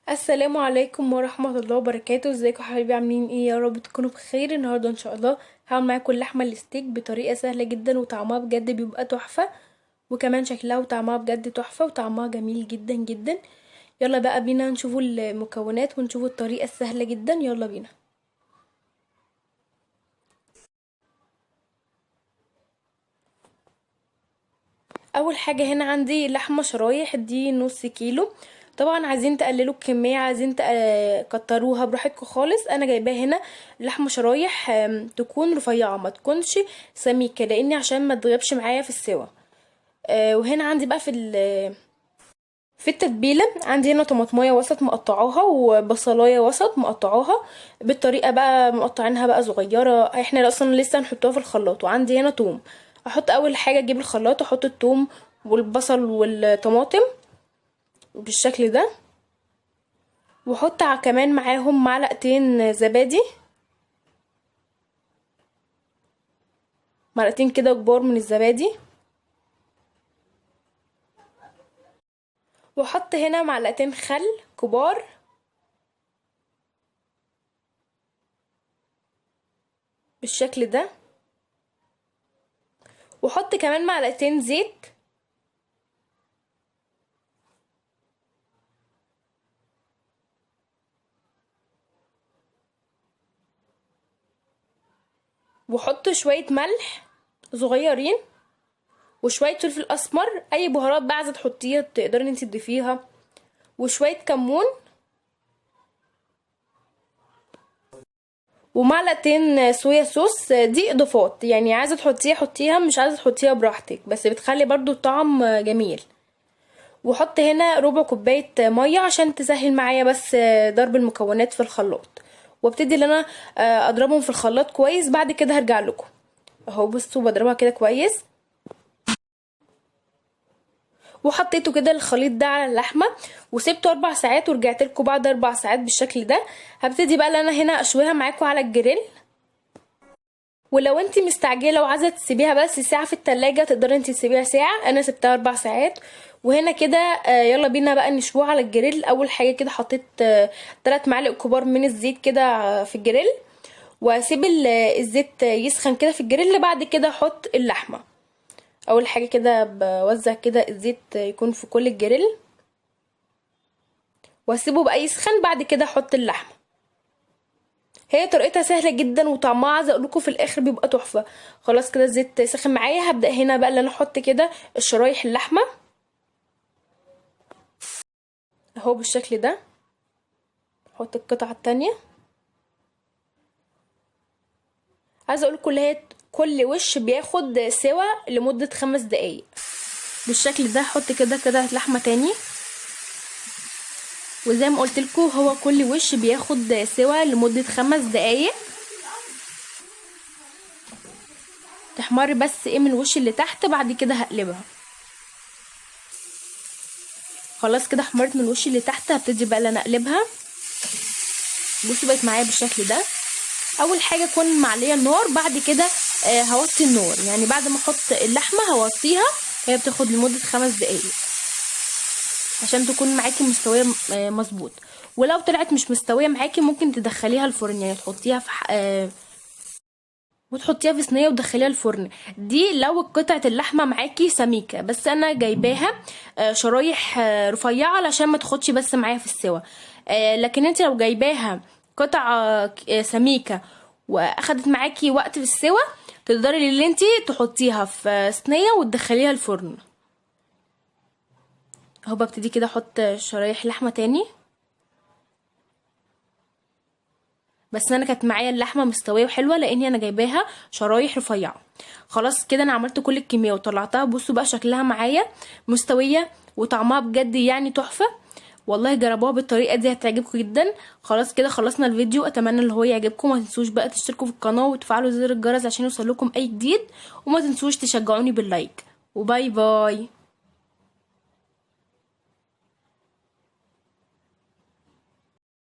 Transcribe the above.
السلام عليكم ورحمة الله وبركاته. ازيكم حبايبي؟ عاملين ايه؟ يا رب تكونوا بخير. النهارده ان شاء الله هعمل معاكم اللحمة الستيك بطريقة سهلة جدا وطعمها بجد بيبقى تحفة، وكمان شكلها وطعمها بجد تحفة وطعمها جميل جدا جدا. يلا بقى بينا نشوفوا المكونات ونشوفوا الطريقة السهلة جدا. يلا بينا. اول حاجة هنا عندي لحمة شرايح، دي نص كيلو. طبعا عايزين تقللوا الكمية، عايزين تكتروها براحتكم خالص. انا جايباها هنا لحمة شرايح تكون رفيعة، ما تكونش سميكة، لاني عشان ما تغيبش معايا في السوا. وهنا عندي بقى في التتبيلة عندي هنا طماطمايه وسط مقطعاها وبصلايه وسط مقطعاها بالطريقة بقى، مقطعينها بقى صغيرة. احنا اصلا لسه هنحطوها في الخلاط. وعندي هنا توم. احط اول حاجة اجيب الخلاط، احط التوم والبصل والطماطم بالشكل ده، واحط كمان معاهم معلقتين زبادي، معلقتين كده كبار من الزبادي. واحط هنا معلقتين خل كبار، بالشكل ده. واحط كمان معلقتين زيت، واحط شوية ملح صغيرين، وشوية فلفل اسمر. اي بهارات بقى عايزة تحطيها تقدري انتي تضيفيها، وشوية كمون، ومعلقتين صويا صوص. دي اضافات، يعني عايزة تحطيها حطيها، مش عايزة تحطيها براحتك، بس بتخلي برضو الطعم جميل. وحط هنا ربع كوباية مية عشان تسهل معايا بس ضرب المكونات في الخلاط. وابتدي ان انا اضربهم في الخلاط كويس. بعد كده هرجع لكم. اهو بصوا بضربها كده كويس، وحطيته كده الخليط ده على اللحمه وسبته 4 ساعات، ورجعت لكم بعد 4 ساعات بالشكل ده. هبتدي بقى ان انا هنا اشويها معاكم على الجريل. ولو انتي مستعجله وعايزه تسيبيها بس ساعه في التلاجة، تقدري انتي تسيبيها ساعه. انا سبتها 4 ساعات. وهنا كده يلا بينا بقى نشويها على الجريل. اول حاجه كده حطيت 3 معالق كبار من الزيت كده في الجريل، واسيب الزيت يسخن كده في الجريل. بعد كده احط اللحمه. اول حاجه كده بوزع كده الزيت يكون في كل الجريل، واسيبه بقى يسخن. بعد كده احط اللحمه. هي طريقتها سهله جدا وطعمها عايزه اقول لكم في الاخر بيبقى تحفه. خلاص كده الزيت سخن معايا. هبدا هنا بقى اللي انا احط كده الشرايح اللحمه اهو بالشكل ده. احط القطعه التانية. عايزه اقول لكم كل وش بياخد سوا لمده 5 دقايق بالشكل ده. احط كده كده لحمه تاني، وزي ما قلت لكم هو كل وش بياخد سوا لمده 5 دقايق. تحمري بس ايه من الوش اللي تحت. بعد كده هقلبها. خلاص كده احمرت من الوش اللي تحت. هبتدي بقى انا اقلبها. بصوا بقت معايا بالشكل ده. اول حاجه اكون معليه النار. بعد كده هوطي النار، يعني بعد ما احط اللحمه هوطيها. هي بتاخد لمده 5 دقايق عشان تكون معاكي مستويه مظبوط. ولو طلعت مش مستويه معاكي ممكن تدخليها الفرن، يعني تحطيها وتحطيها في صينيه وتدخليها الفرن. دي لو قطعه اللحمه معاكي سميكه، بس انا جايباها شرايح رفيعه علشان ما تاخدش بس معايا في السوا. لكن انت لو جايباها قطعه سميكه واخدت معاكي وقت في السوا، تقدري اللي انت تحطيها في صينيه وتدخليها الفرن. اهو ببتدي كده احط شرايح لحمه تاني، بس انا كانت معايا اللحمه مستويه وحلوه لاني انا جايباها شرايح رفيعه. خلاص كده انا عملت كل الكميه وطلعتها. بصوا بقى شكلها معايا مستويه وطعمها بجد يعني تحفه. والله جربوها بالطريقه دي هتعجبكم جدا. خلاص كده خلصنا الفيديو. اتمنى ان هو يعجبكم. ما تنسوش بقى تشتركوا في القناه وتفعلوا زر الجرس عشان يوصلكم اي جديد. وما تنسوش تشجعوني باللايك. وباي باي.